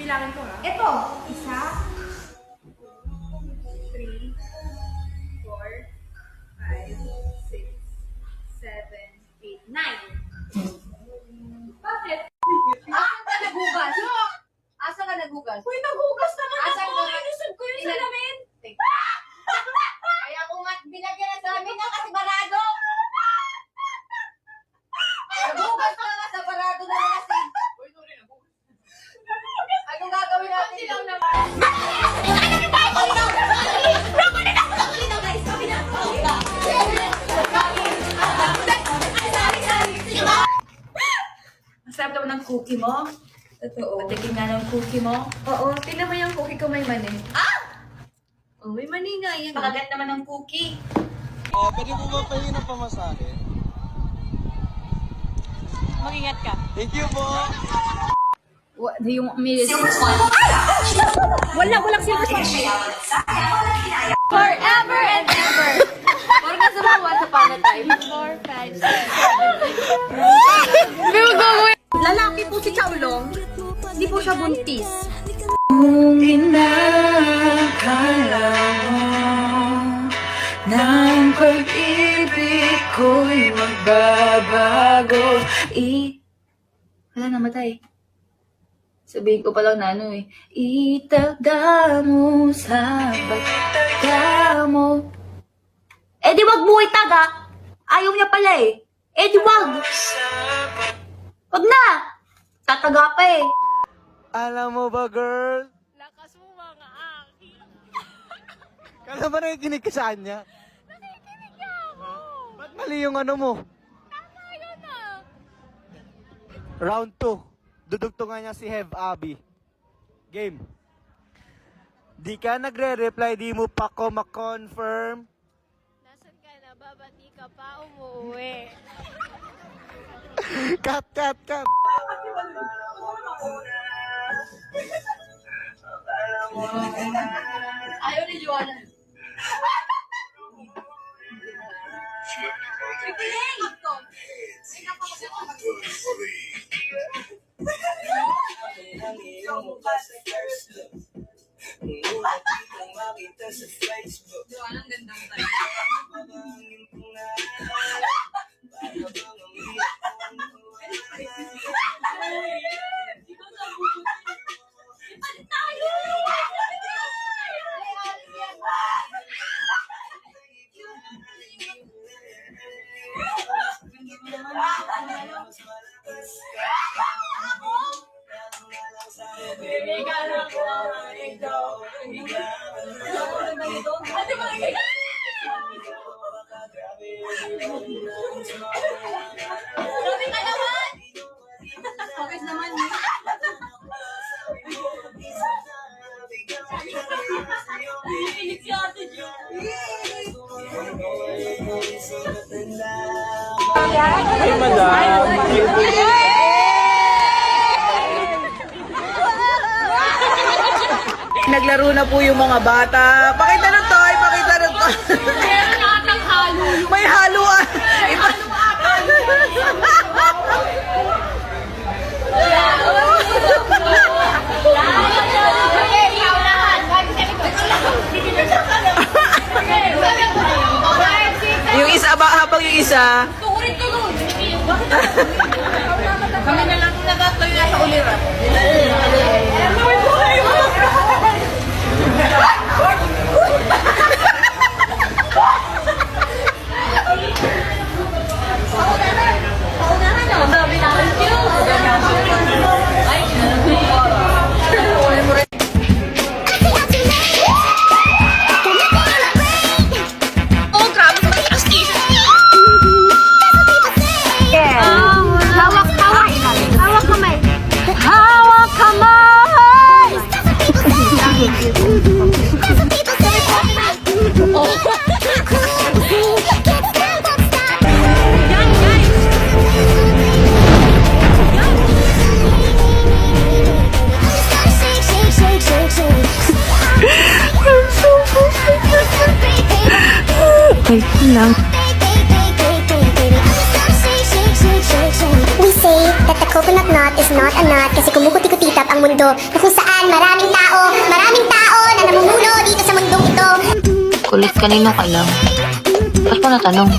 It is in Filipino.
Bilangin ko nga. Ito, isa, 3, 4, 5, 6, 7, 8, 9. Bakit? Asan ka naghugas? Asa ka naghugas? Uy, naghugas naman Asan ako! ka? Ilusog ko yung salamin! Kaya kung at binagyan ng salamin na kasi barado. Naghugas ka nga sa barado na kasi. Anong gagawin natin? Konti lang naman. Masarap naman ang cookie mo. Totoo. Patikin nga ng cookie mo. Oo, tingnan mo yung cookie ko may mani. Oh, may mani nga yan. Pakagat naman ng cookie. Pwede mo ba pahingin ng pamasahe? Mag-ingat ka. Thank you po! Yung may... Walang silver spoon. Forever and ever. Parang nasa mga once upon a time. 4, 5, 6, 7. Lalaki po si Chaolong. Hindi po siya buntis. Kung inakala mo na ang pag-ibig ko'y magbabago. Wala, namatay. Sabihin ko pa lang na ano eh. Itagda mo sa baga mo. Eh di wag mo itaga. Ayaw niya pala eh. Eh di wag. Wag na. Tataga pa eh. Alam mo ba, girl? Lakas mo mga aki. Kala ba nakikinig ka sa kanya? Nakikinig niya ako. Ba't mali yung ano mo? Tama yun ah. Round 2. Dudugtungan niya si Hev Abby. Game. Di ka nagre-reply, di mo pa ko ma-confirm. Nasaan ka na ba? Ba't di ka pa umuwi? Cut, cut, cut! Ayaw ni Joanna. Okay naman. Ay, madam! Naglaro na po yung mga bata. Pakita ng toy, pakita ng toy. Meron na atang halo. May haluan. Yung isa, habang yung isa, Kami na lang nagatoy na sa uliran. wait lang. We say that the coconut nut is not a nut kasi kumukuti-kutitap ang mundo na kung saan maraming tao na namumuno dito sa mundong ito. Kulit kanino ka lang. Ba't mo natanong?